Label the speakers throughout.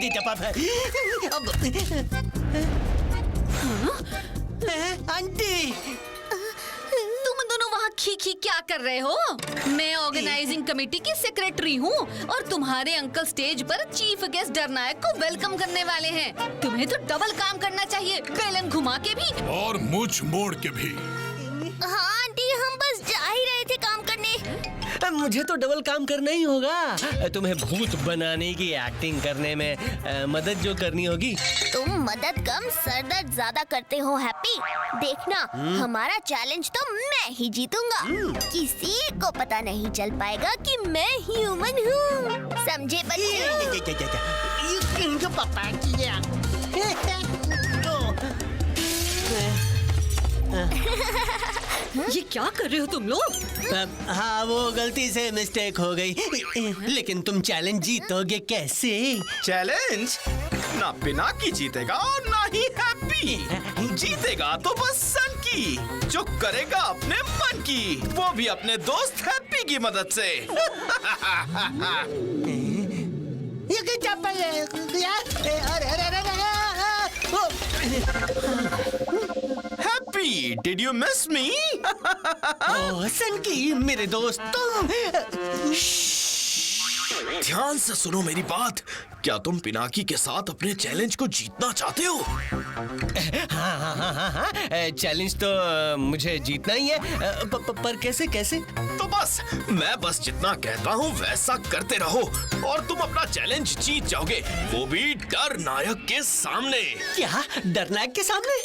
Speaker 1: जल्दी टपा। आंटी
Speaker 2: तुम दोनों वहाँ खी क्या कर रहे हो? मैं ऑर्गेनाइजिंग कमेटी की सेक्रेटरी हूँ और तुम्हारे अंकल स्टेज पर चीफ गेस्ट डरनायक को वेलकम करने वाले हैं। तुम्हें तो डबल काम करना चाहिए, बेलन घुमा के भी
Speaker 3: और मुझ मोड़ के भी।
Speaker 4: हाँ आंटी, हम बस जा ही रहे थे काम करने।
Speaker 1: मुझे तो डबल काम करना ही होगा। तुम्हें भूत बनाने की एक्टिंग करने में मदद जो करनी होगी।
Speaker 4: तुम मदद कम सरदर्द ज्यादा करते हो हैप्पी। देखना हमारा चैलेंज तो मैं ही जीतूंगा। किसी को पता नहीं चल पाएगा कि मैं ह्यूमन हूँ, समझे बच्चे?
Speaker 1: पापा
Speaker 2: ये क्या कर रहे हो तुम लोग?
Speaker 1: हाँ, वो गलती से मिस्टेक हो गई। लेकिन तुम चैलेंज जीतोगे कैसे?
Speaker 5: चैलेंज ना पिनाकी जीतेगा और ना ही हैप्पी। जीतेगा तो बस सनकी, जो करेगा अपने मन की, वो भी अपने दोस्त हैप्पी की मदद से। Happy, did you miss me?
Speaker 1: Oh सनकी, मेरे दोस्त तुम।
Speaker 5: ध्यान से सुनो मेरी बात। क्या तुम पिनाकी के साथ अपने चैलेंज को जीतना चाहते हो?
Speaker 1: हाँ, चैलेंज तो मुझे जीतना ही है। पर कैसे कैसे?
Speaker 5: तो मैं बस जितना कहता हूँ वैसा करते रहो और तुम अपना चैलेंज जीत जाओगे, वो भी डर नायक के सामने।
Speaker 1: क्या डर नायक के सामने?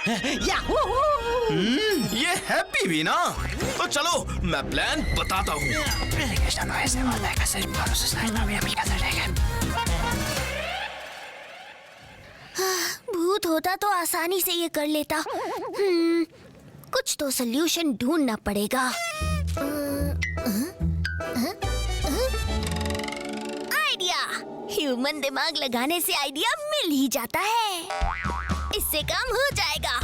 Speaker 5: ये हैप्पी भी ना। तो चलो मैं प्लान बताता हूँ।
Speaker 4: भूत होता तो आसानी से ये कर लेता। कुछ तो सल्यूशन ढूंढना पड़ेगा। आइडिया! ह्यूमन दिमाग लगाने से आइडिया मिल ही जाता है। इससे काम हो जाएगा।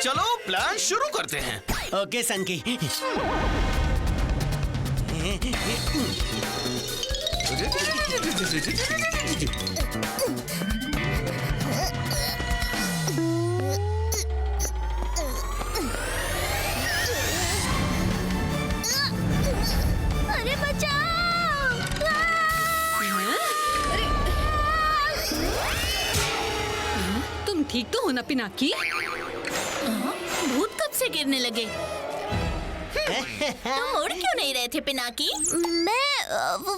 Speaker 5: चलो प्लान शुरू करते हैं।
Speaker 1: ओके सनकी।
Speaker 4: अरे बचाओ!
Speaker 2: तुम ठीक तो हो ना पिनाकी?
Speaker 6: भूत कब से गिरने लगे? तुम उड़ क्यों नहीं रहे थे पिनाकी?
Speaker 4: मैं वो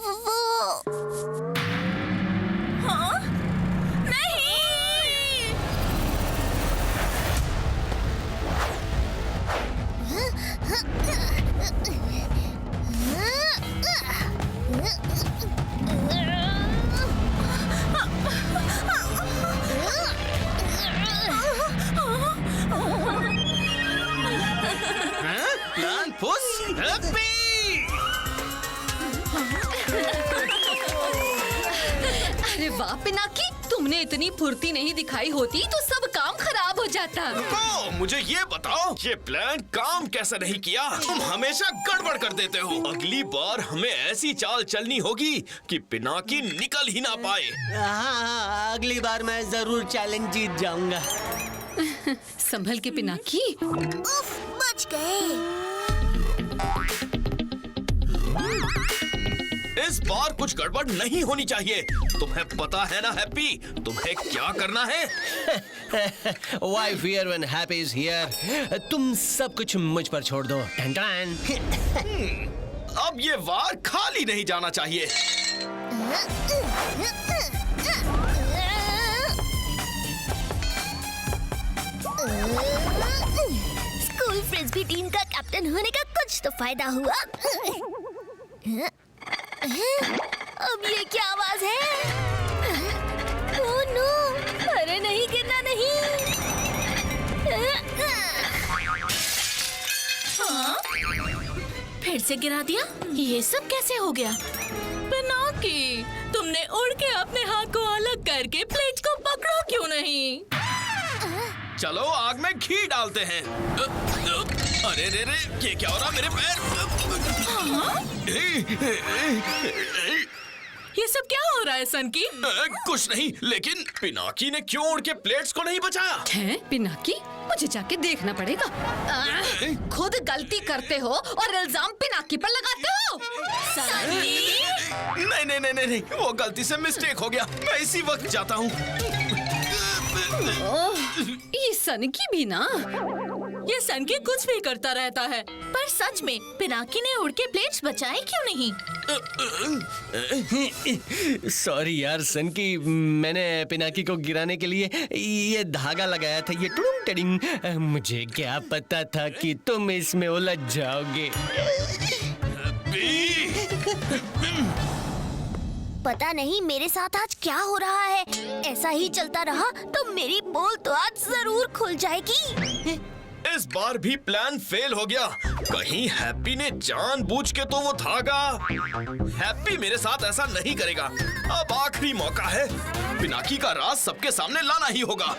Speaker 6: हाँ? नहीं!
Speaker 5: प्लान फुस हैप्पी।
Speaker 2: अरे वाह पिनाकी, तुमने इतनी फुर्ती नहीं दिखाई होती तो सब काम खराब हो जाता।
Speaker 5: रुको, मुझे ये बताओ, ये प्लान काम कैसे नहीं किया? तुम हमेशा गड़बड़ कर देते हो। अगली बार हमें ऐसी चाल चलनी होगी कि पिनाकी निकल ही ना पाए।
Speaker 1: हाँ, अगली बार मैं जरूर चैलेंज जीत जाऊंगा।
Speaker 2: संभल के पिनाकी।
Speaker 4: उफ, बच गए।
Speaker 5: इस बार कुछ गड़बड़ नहीं होनी चाहिए। तुम्हें पता है ना हैप्पी, तुम्हें क्या करना है?
Speaker 1: Why fear when happy is here? तुम सब कुछ मुझ पर छोड़ दो। टन
Speaker 5: अब ये वार खाली नहीं जाना चाहिए।
Speaker 4: स्कूल फ्रिस्बी टीम का कैप्टन होने का कुछ तो फायदा हुआ। अब ये क्या आवाज है? Oh no! अरे नहीं, गिरना नहीं।
Speaker 6: हाँ? फिर से गिरा दिया? ये सब कैसे हो गया? पिनाकी, तुमने उड़ के अपने हाथ को अलग करके प्लेट को पकड़ो क्यों नहीं?
Speaker 5: चलो आग में घी डालते हैं। अरे रे रे, ये क्या हो रहा मेरे पैर?
Speaker 6: ये सब क्या हो रहा है सनकी?
Speaker 5: कुछ नहीं, लेकिन पिनाकी ने क्यों उड़ के प्लेट्स को नहीं बचाया?
Speaker 2: हैं पिनाकी? मुझे जाके देखना पड़ेगा। खुद गलती करते हो और इल्जाम पिनाकी पर लगाते हो।
Speaker 6: सनी?
Speaker 5: नहीं नहीं नहीं नहीं नहीं, वो गलती से मिस्टेक हो गया। मैं इसी वक्त जाता हूँ।
Speaker 2: ये सनकी भी ना।
Speaker 6: ये सनकी कुछ भी करता रहता है। पर सच में पिनाकी ने उड़ के प्लेट्स बचाए क्यों नहीं?
Speaker 1: सॉरी यार सनकी, मैंने पिनाकी को गिराने के लिए ये धागा लगाया था, ये टुडुम टिडिंग। मुझे क्या पता था कि तुम इसमें उलझ जाओगे।
Speaker 4: पता नहीं मेरे साथ आज क्या हो रहा है। ऐसा ही चलता रहा तो मेरी पोल तो आज जरूर खुल जाएगी।
Speaker 5: इस बार भी प्लान फेल हो गया। कहीं हैप्पी ने जानबूझ के तो वो धागा। हैप्पी मेरे साथ ऐसा नहीं करेगा। अब आखिरी मौका है, पिनाकी का राज सबके सामने लाना ही होगा।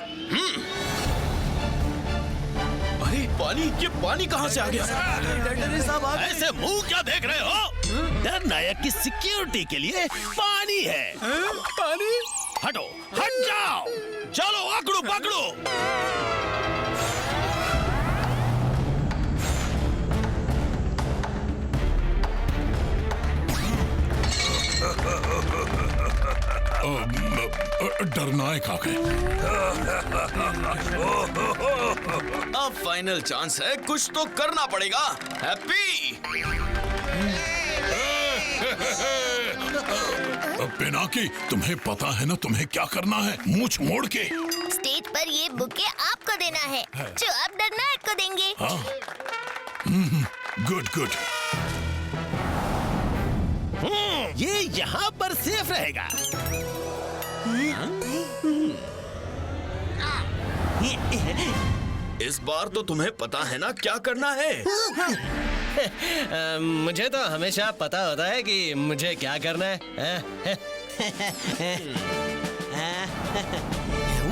Speaker 5: अरे पानी, ये पानी कहाँ से आ गया?
Speaker 7: ऐसे मुंह क्या देख रहे हो? डर नायक की सिक्योरिटी के लिए पानी है।
Speaker 5: पानी?
Speaker 7: हटो, हट जाओ। चलो आकड़ो पकड़ो।
Speaker 3: डरनायक आ गए।
Speaker 5: अब फाइनल चांस है, कुछ तो करना पड़ेगा। हैप्पी!
Speaker 3: पिनाकी, तुम्हें पता है ना तुम्हें क्या करना है? मूंछ मोड़ के
Speaker 4: स्टेज पर ये बुके आपको देना है, जो आप डरनायक को देंगे।
Speaker 3: Good good.
Speaker 7: ये यहाँ पर सेफ रहेगा।
Speaker 5: इस बार तो तुम्हें पता है ना क्या करना है?
Speaker 1: मुझे तो हमेशा पता होता है कि मुझे क्या करना है।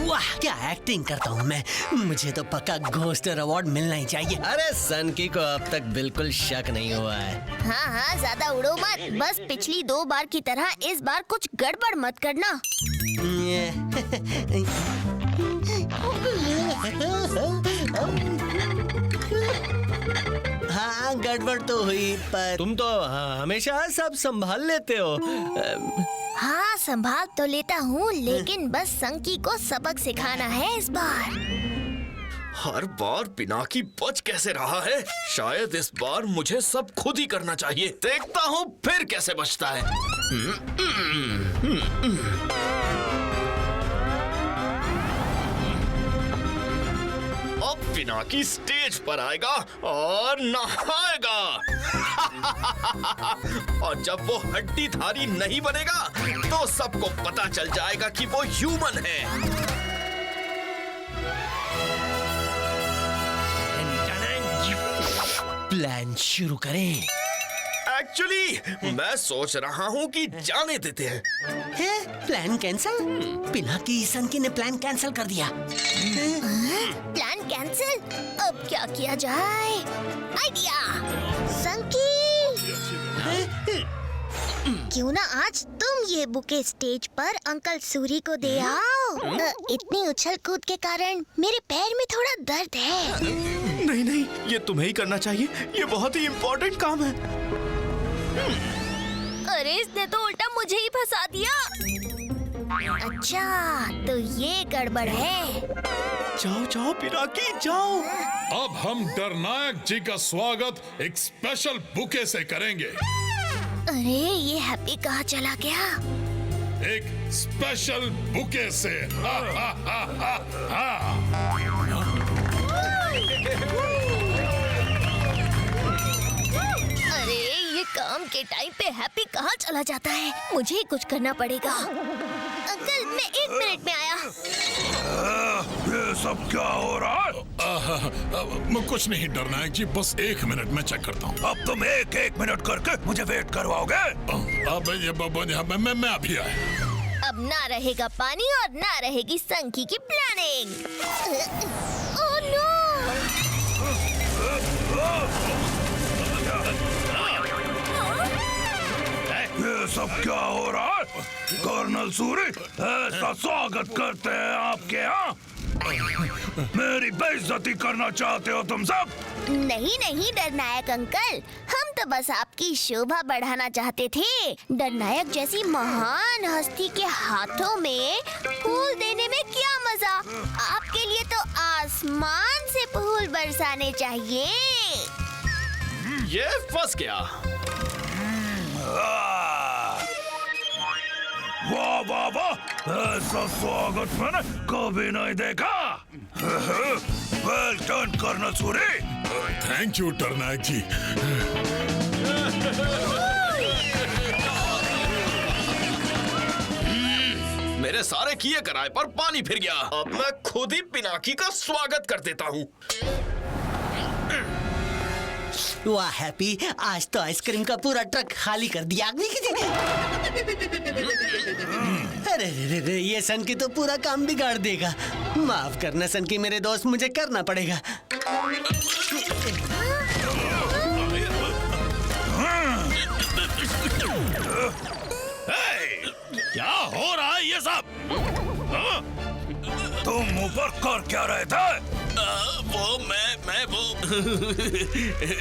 Speaker 8: वाह, क्या एक्टिंग करता हूँ मैं। मुझे तो पक्का घोस्टर अवार्ड मिलना ही चाहिए।
Speaker 1: अरे सनकी को अब तक बिल्कुल शक नहीं हुआ है।
Speaker 4: हाँ हाँ, ज्यादा उड़ो मत। बस पिछली 2 बार की तरह इस बार कुछ गड़बड़ मत करना।
Speaker 8: हाँ, गड़बड़ तो हुई, पर
Speaker 1: तुम तो हमेशा सब संभाल लेते हो।
Speaker 4: हाँ, संभाल तो लेता हूँ, लेकिन बस संकी को सबक सिखाना है इस बार।
Speaker 5: हर बार पिनाकी बच कैसे रहा है? शायद इस बार मुझे सब खुद ही करना चाहिए। देखता हूँ फिर कैसे बचता है। अब पिनाकी स्टेज पर आएगा और नहाएगा। और जब वो हड्डीधारी नहीं बनेगा तो सबको पता चल जाएगा कि वो ह्यूमन है।
Speaker 8: प्लान शुरू करें।
Speaker 5: एक्चुअली मैं सोच रहा हूँ कि जाने देते हैं।
Speaker 8: है? Plan cancel? पिनाकी सनकी ने प्लान कैंसिल कर दिया।
Speaker 4: Plan cancel? अब क्या किया जाए? आइडिया! संकी! क्यों ना आज तुम ये बुके स्टेज पर अंकल सूरी को दे आओ। इतनी उछल कूद के कारण मेरे पैर में थोड़ा दर्द है।
Speaker 5: नहीं नहीं, ये तुम्हें ही करना चाहिए। ये बहुत ही इम्पोर्टेंट काम है।
Speaker 4: अरे इसने तो उल्टा मुझे ही फंसा दिया। अच्छा, तो ये गड़बड़ है।
Speaker 5: जाओ जाओ पिनाकी जाओ।
Speaker 3: अब हम डरनायक जी का स्वागत एक स्पेशल बुके से करेंगे।
Speaker 4: अरे ये हैप्पी कहाँ चला गया?
Speaker 3: एक स्पेशल बुके से। हा, हा, हा, हा, हा।
Speaker 4: अरे ये काम के टाइम पे हैप्पी कहाँ चला जाता है? मुझे ही कुछ करना पड़ेगा। अंकल, मैं 1 मिनट में आया।
Speaker 3: ये सब क्या हो रहा है? कुछ नहीं डरनायक जी, बस 1 मिनट में चेक करता हूँ। अब तुम एक मिनट करके मुझे वेट करवाओगे? अब मैं अभी आया।
Speaker 4: अब ना रहेगा पानी और ना रहेगी संकी की प्लानिंग।
Speaker 3: ये सब क्या हो रहा है? कर्नल सूरी ऐसा स्वागत करते हैं आपके यहाँ? मेरी बेइज्जती करना चाहते हो तुम सब?
Speaker 4: नहीं नहीं डरनायक अंकल, हम तो बस आपकी शोभा बढ़ाना चाहते थे। डरनायक जैसी महान हस्ती के हाथों में फूल देने में क्या मजा। आपके लिए तो आसमान से फूल बरसाने चाहिए।
Speaker 5: ये फंस गया।
Speaker 3: वाह वाह वाह, ऐसा स्वागत मैंने कभी नहीं देखा। Well done colonel Suri. Thank you Darnayak ji.
Speaker 5: मेरे सारे किए कराए पर पानी फिर गया। अब मैं खुद ही पिनाकी का स्वागत कर देता हूँ।
Speaker 8: वाह हैप्पी, आज तो आइसक्रीम का पूरा ट्रक खाली कर दिया। अरे रे रे, ये सन की तो पूरा काम बिगाड़ देगा। माफ करना सन की मेरे दोस्त, मुझे करना पड़ेगा।
Speaker 7: क्या हो रहा है ये सब?
Speaker 3: तुम ऊपर कर क्या रहे थे?
Speaker 5: वो मैं वो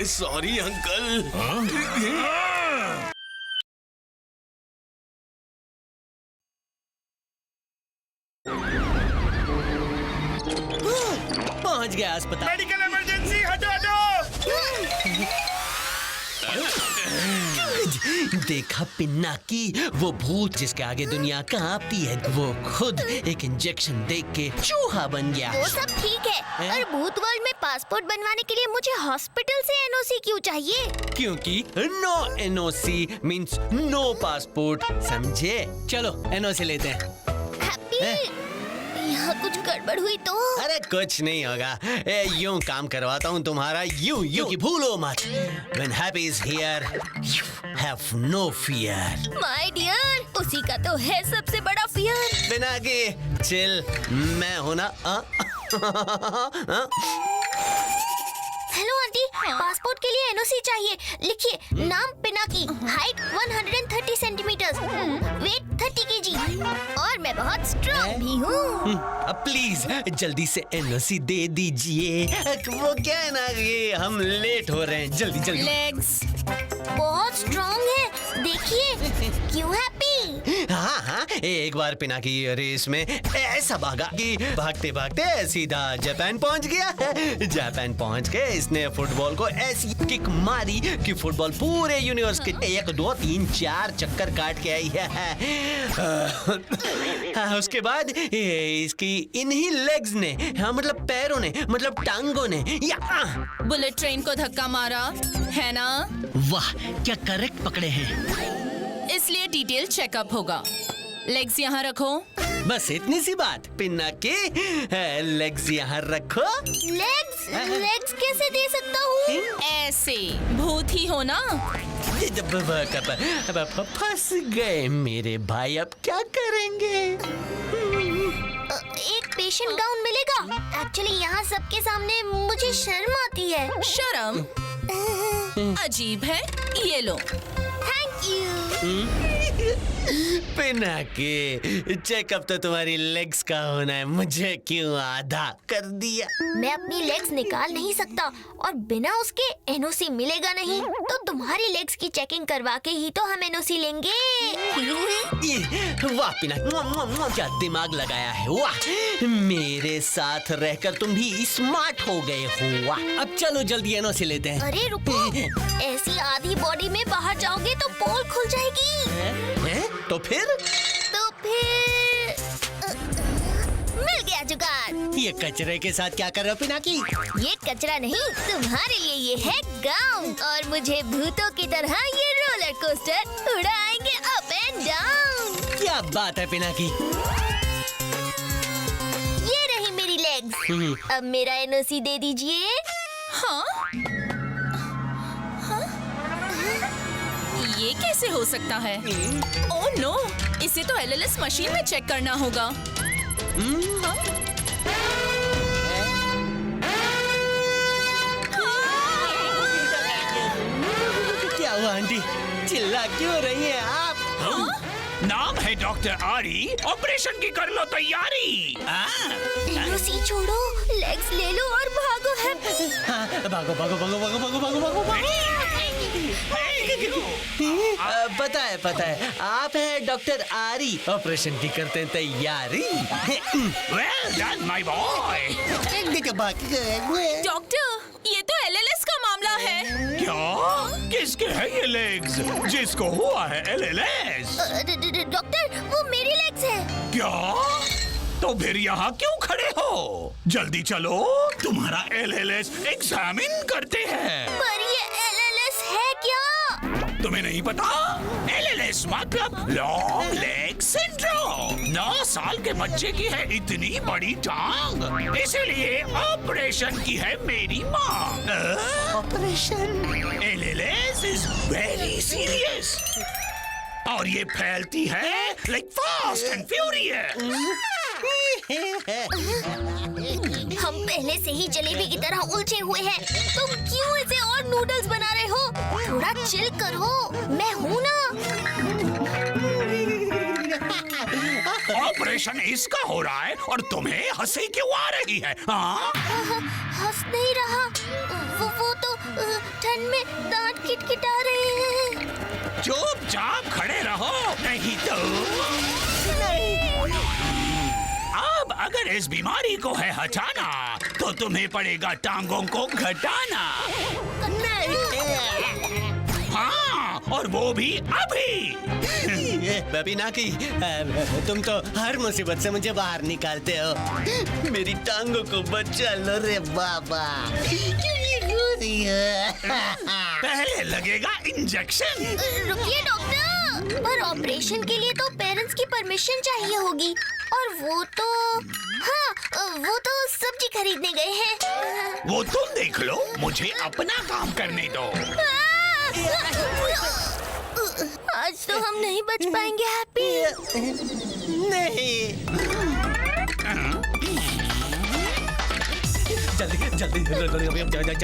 Speaker 5: सॉरी अंकल।
Speaker 8: पहुंच गया अस्पताल।
Speaker 5: मेडिकल इमरजेंसी, हटो हटो।
Speaker 8: देखा पिन्नाकी, वो भूत जिसके आगे दुनिया कांपती है, वो खुद एक इंजेक्शन देख के चूहा बन गया।
Speaker 4: वो सब ठीक है, और भूत वर्ल्ड में पासपोर्ट बनवाने के लिए मुझे हॉस्पिटल से एनओसी क्यों चाहिए?
Speaker 8: क्योंकि no NOC means no passport, समझे? चलो एनओसी लेते हैं।
Speaker 4: हैप्पी, यहाँ कुछ गड़बड़ हुई तो?
Speaker 8: अरे कुछ नहीं होगा, यूं काम करवाता हूँ तुम्हारा, यूं कि भूलो मत। When happy is here, you have no fear.
Speaker 4: My dear, उसी का तो है सबसे बड़ा फियर।
Speaker 8: बिना के चिल, मैं हूं ना।
Speaker 4: हेलो आंटी, पासपोर्ट के लिए एनओसी चाहिए। लिखिए, नाम Pinaki, height 130 centimetre, weight 30 KG, और मैं बहुत स्ट्रॉन्ग भी हूँ।
Speaker 8: अब प्लीज जल्दी से एनओसी दे दीजिए। वो क्या है ना, ये हम लेट हो रहे हैं, जल्दी जल्दी।
Speaker 6: लेग्स
Speaker 4: बहुत स्ट्रॉन्ग है, देखिए। क्यों हैप्पी?
Speaker 8: हाँ हाँ, एक बार पिनाकी रेस में ऐसा भागा कि भागते भागते सीधा जापान पहुंच गया। जापान पहुंच के इसने फुटबॉल को ऐसी किक मारी कि फुटबॉल पूरे यूनिवर्स के 1 2 3 4 चक्कर काट के आई है। उसके बाद इसकी इन्हीं लेग्स ने, हाँ मतलब पैरों ने, मतलब टांगों ने
Speaker 6: बुलेट ट्रेन को धक्का मारा है ना?
Speaker 8: वाह, क्या करेक्ट पकड़े हैं।
Speaker 6: इसलिए डिटेल चेकअप होगा। लेग्स यहाँ रखो।
Speaker 8: बस इतनी सी बात। पिनाकी, लेग्स यहाँ रखो।
Speaker 4: लेग्स कैसे दे सकता हूँ?
Speaker 6: ऐसे, भूत ही हो ना?
Speaker 8: फंस गए मेरे भाई, अब क्या करेंगे?
Speaker 4: एक पेशेंट गाउन मिलेगा? एक्चुअली यहाँ सबके सामने मुझे शर्म आती है।
Speaker 6: शर्म? अजीब है, ये लो।
Speaker 4: Thank you.
Speaker 8: पिनाकी, चेकअप तो तुम्हारी लेग्स का होना है, मुझे क्यों आधा कर दिया?
Speaker 4: मैं अपनी लेग्स निकाल नहीं सकता, और बिना उसके एनओसी मिलेगा नहीं। तो तुम्हारी लेग्स की चेकिंग करवा के ही तो हम एनओसी लेंगे।
Speaker 8: वाह पिनाकी, क्या दिमाग लगाया है। वाह, मेरे साथ रहकर तुम भी स्मार्ट हो गए हो। वाह, अब चलो जल्दी एनओसी लेते हैं।
Speaker 4: अरे रुको, ऐसी आधी बॉडी में बाहर जाओगे तो पोल खुल जाएगी।
Speaker 8: हैं? तो फिर
Speaker 4: मिल गया जुगाड़।
Speaker 8: ये कचरे के साथ क्या कर रहे हो पिनाकी?
Speaker 4: ये कचरा नहीं, तुम्हारे लिए ये है गाउन, और मुझे भूतों की तरह ये रोलर कोस्टर उड़ाएंगे अप एंड डाउन।
Speaker 8: क्या बात है पिनाकी।
Speaker 4: ये रही मेरी लेग्स। अब मेरा एनओसी दे दीजिए।
Speaker 6: हाँ? ये कैसे हो सकता है? ओह नो, इसे तो एलएलएस मशीन में चेक करना होगा। हाँ?
Speaker 1: क्या क्यों रही हैं आप?
Speaker 3: नाम है डॉक्टर आरी, ऑपरेशन की कर लो तैयारी।
Speaker 4: लूसी छोड़ो, लेग्स ले लो और भागो हैप्पी।
Speaker 1: हाँ, भागो भागो भागो भागो भागो भागो भागो भागो। पता है आप हैं डॉक्टर आरी, ऑपरेशन की करते हैं तैयारी।
Speaker 3: Well done, my boy.
Speaker 6: Doctor, ये तो एलएलएस का मामला है।
Speaker 3: क्या? किसके है ये लेग्स? जिसको हुआ है एलएलएस?
Speaker 4: डॉक्टर, वो मेरी लेग्स है।
Speaker 3: क्या? तो फिर यहाँ क्यों खड़े हो? जल्दी चलो, तुम्हारा एलएलएस एग्जामिन करते हैं।
Speaker 4: पर ये एलएलएस है क्या?
Speaker 3: तुम्हें नहीं पता? एलएलएस मतलब लॉन्ग लेग सिंड्रोम। 9 साल के बच्चे की है इतनी बड़ी टांग, इसीलिए ऑपरेशन की है मेरी माँ। ऑपरेशन? एलएलएस इज वेरी सीरियस और ये फैलती है लाइक फास्ट एंड फ्यूरियस।
Speaker 4: हम पहले से ही जलेबी की तरह उलझे हुए हैं। तुम क्यों इसे और नूडल्स बना रहे हो? थोड़ा चिल करो, मैं हूँ ना।
Speaker 3: ऑपरेशन इसका हो रहा है और तुम्हें हंसी क्यों आ रही है? हाँ?
Speaker 4: हंस नहीं रहा, वो तो ठंड में दांत किटकिटा रहे हैं।
Speaker 3: चुपचाप खड़े रहो, नहीं तो अब अगर इस बीमारी को है हटाना तो तुम्हें पड़ेगा टांगों को घटाना। हाँ, और वो भी अभी।
Speaker 1: पिनाकी, तुम तो हर मुसीबत से मुझे बाहर निकालते हो। मेरी टांगों को बचा लो रे बाबा।
Speaker 3: पहले लगेगा इंजेक्शन।
Speaker 4: रुकिए डॉक्टर, पर ऑपरेशन के लिए तो पेरेंट्स की परमिशन चाहिए होगी और वो तो सब्जी खरीदने गए हैं।
Speaker 3: वो तुम देख लो, मुझे अपना काम करने दो।
Speaker 4: आज तो हम नहीं बच पाएंगे हैप्पी।
Speaker 1: नहीं,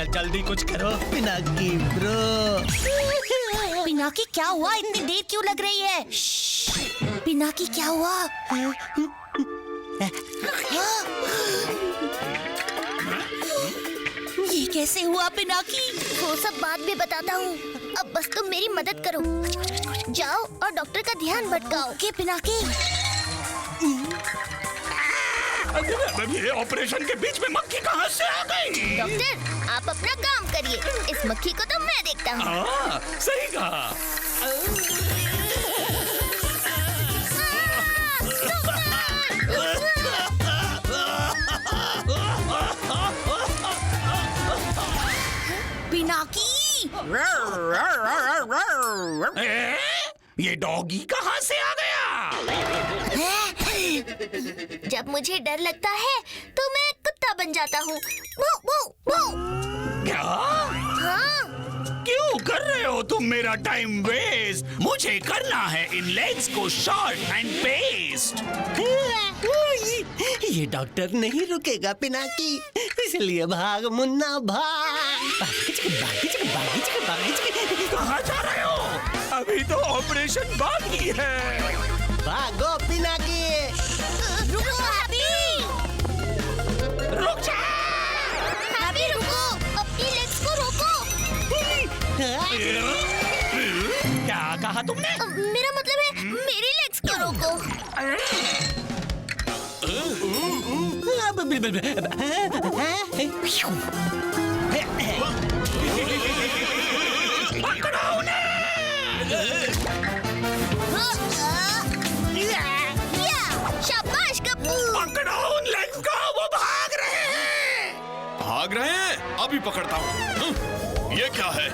Speaker 1: जल्दी कुछ करो पिनाकी ब्रो।
Speaker 4: पिनाकी क्या हुआ? इतनी देर क्यों लग रही है? पिनाकी क्या हुआ?
Speaker 6: ये कैसे हुआ पिनाकी?
Speaker 4: वो सब बाद में बताता हूँ, अब बस तुम मेरी मदद करो। जाओ और डॉक्टर का ध्यान भटकाओ। के पिनाकी?
Speaker 3: ये ऑपरेशन के बीच में मक्खी कहाँ से आ गई?
Speaker 4: डॉक्टर, आप अपना काम करिए, इस मक्खी को तो मैं देखता हूँ।
Speaker 3: हाँ, सही कहा।
Speaker 6: पिनाकी!
Speaker 3: ये डॉगी कहाँ से आ गया?
Speaker 4: जब मुझे डर लगता है तो मैं कुत्ता बन जाता हूँ। वो, वो, वो।
Speaker 3: क्या?
Speaker 4: हाँ,
Speaker 3: क्यों कर रहे हो तुम मेरा टाइम वेस्ट? मुझे करना है इन लेग्स को शॉर्ट एंड पेस्ट।
Speaker 1: ये डॉक्टर नहीं रुकेगा पिनाकी, इसलिए भाग मुन्ना भाग।
Speaker 3: कहाँ जा रहे हो? अभी तो ऑपरेशन बाकी है।
Speaker 1: भागो पिनाकी।
Speaker 4: रुको हैप्पी।
Speaker 3: रुक जा।
Speaker 4: हैप्पी रुको, अपनी लेग्स को रोको।
Speaker 3: क्या कहा तुमने?
Speaker 4: मेरा मतलब है मेरी लेग्स को रोको।
Speaker 3: पकड़ो उन्हें।
Speaker 4: शाबाश गप्पू।
Speaker 3: पकड़ो उन लेग्स को, वो भाग रहे हैं।
Speaker 5: भाग रहे हैं? अभी पकड़ता हूँ। ये क्या है?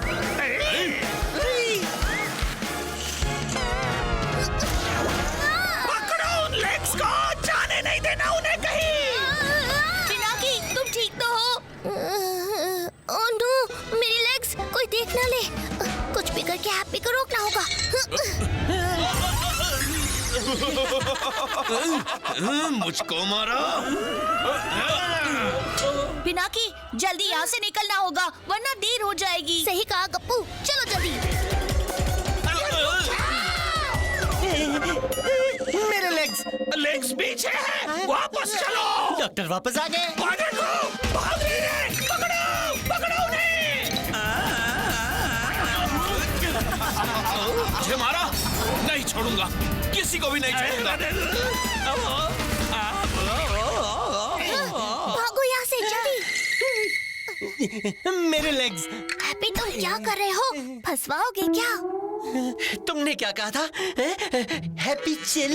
Speaker 3: पकड़ो उन लेग्स को, जाने नहीं देना उन्हें कहीं।
Speaker 6: पिनाकी, तुम ठीक तो हो?
Speaker 4: ओह नो, मेरी लेग्स कोई देख ना ले। कुछ भी करके हैप्पी को रोकना होगा।
Speaker 5: मुझको मारा।
Speaker 6: पिनाकी, जल्दी यहाँ से निकलना होगा वरना देर हो जाएगी।
Speaker 4: सही कहा गप्पू, चलो जल्दी।
Speaker 1: मेरे लेग्स।
Speaker 7: लेग्स पीछे है, वापस चलो।
Speaker 1: डॉक्टर वापस आ गए।
Speaker 7: भागो, भाग रही है, पकड़ो, पकड़ो उन्हें। मुझे मारा, नहीं छोड़ूंगा, किसी को भी नहीं छोड़ूंगा।
Speaker 4: भागो यहाँ से जल्दी।
Speaker 1: मेरे लेग्स।
Speaker 4: हैप्पी तुम क्या कर रहे हो? फंसवाओगे क्या?
Speaker 8: तुमने क्या कहा था? Happy chill.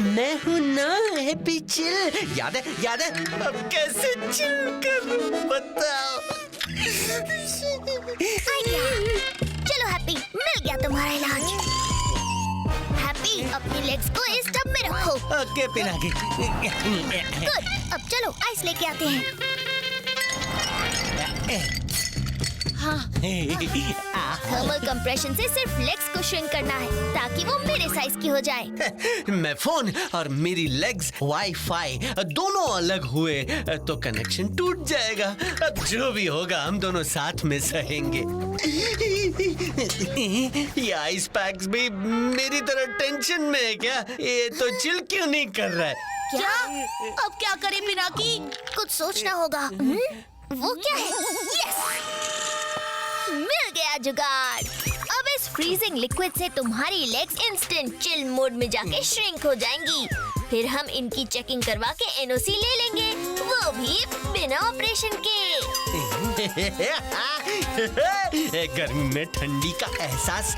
Speaker 8: मैं हूँ ना हैप्पी चिल। याद है, याद है? अब कैसे चिल करूं बताओ?
Speaker 4: आइडिया। चलो हैप्पी, मिल गया तुम्हारा इलाज। हैप्पी अपनी लेग्स को इस टब में रखो।
Speaker 1: ओके पिनाकी।
Speaker 4: गुड, अब चलो आइस लेके आते हैं। थर्मल कंप्रेशन से सिर्फ लेग्स को श्रिंक करना है ताकि वो मेरे साइज की हो जाए।
Speaker 8: मैं फोन और मेरी लेग्स वाईफाई दोनों अलग हुए तो कनेक्शन टूट जाएगा। अब जो भी होगा हम दोनों साथ में सहेंगे। ये आइस पैक्स भी मेरी तरह टेंशन में है क्या? ये तो चिल क्यों नहीं कर रहा है?
Speaker 6: क्या? अब क्या करें पिनाकी?
Speaker 4: कुछ सोचना होगा। वो क्या है? यस, मिल गया जुगाड़। अब इस फ्रीजिंग लिक्विड से तुम्हारी लेग्स इंस्टेंट चिल मोड में जाके श्रिंक हो जाएंगी। फिर हम इनकी चेकिंग करवा के एनओसी ले लेंगे, वो भी बिना ऑपरेशन के।
Speaker 8: गर्मी में ठंडी का एहसास।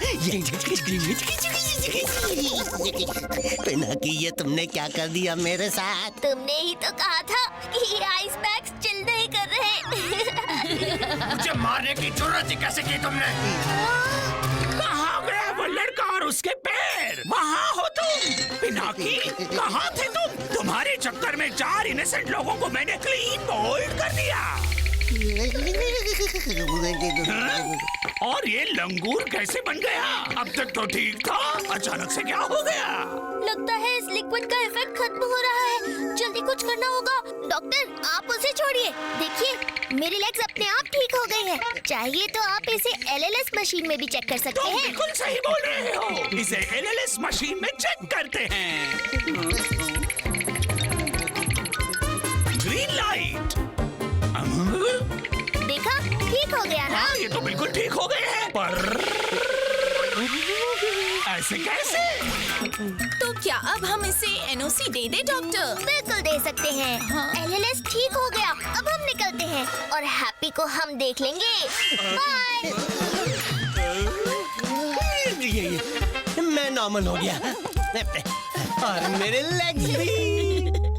Speaker 8: पिनाकी, ये तुमने क्या कर दिया मेरे साथ?
Speaker 4: तुमने ही तो कहा था कि ये आइस पैक्स चिल नहीं कर रहे।
Speaker 7: मुझे मारने की जरूरत ही कैसे की तुमने? कहाँ गया वो लड़का और उसके पैर? वहाँ हो तुम। पिनाकी, कहाँ थे तुम? तुम्हारे चक्कर में 4 इनोसेंट लोगों को मैंने क्लीन बोल्ड कर दिया। और ये लंगूर कैसे बन गया? अब तक तो ठीक था, अचानक से क्या हो गया?
Speaker 4: लगता है इस लिक्विड का इफेक्ट खत्म हो रहा है। जल्दी कुछ करना होगा। डॉक्टर, आप उसे छोड़िए। देखिए, मेरी लेग्स अपने आप ठीक हो गई हैं। चाहिए तो आप इसे एलएलएस मशीन में भी चेक कर सकते
Speaker 7: तुम
Speaker 4: हैं।
Speaker 7: बिल्कुल सही बोल रहे हो। इसे एलएलएस मशीन में चेक करते हैं। Green light.
Speaker 4: देखा, ठीक हो गया ना?
Speaker 7: हाँ, ये तो बिल्कुल ठीक हो गए हैं, पर ऐसे कैसे?
Speaker 6: तो क्या अब हम इसे एनओसी दे दे डॉक्टर?
Speaker 4: बिल्कुल दे सकते हैं।
Speaker 6: हाँ।
Speaker 4: एलएलएस ठीक हो गया। अब हम निकलते हैं और हैप्पी को हम देख लेंगे। बाय।
Speaker 8: मैं नॉर्मल हो गया और मेरे लेग्स भी।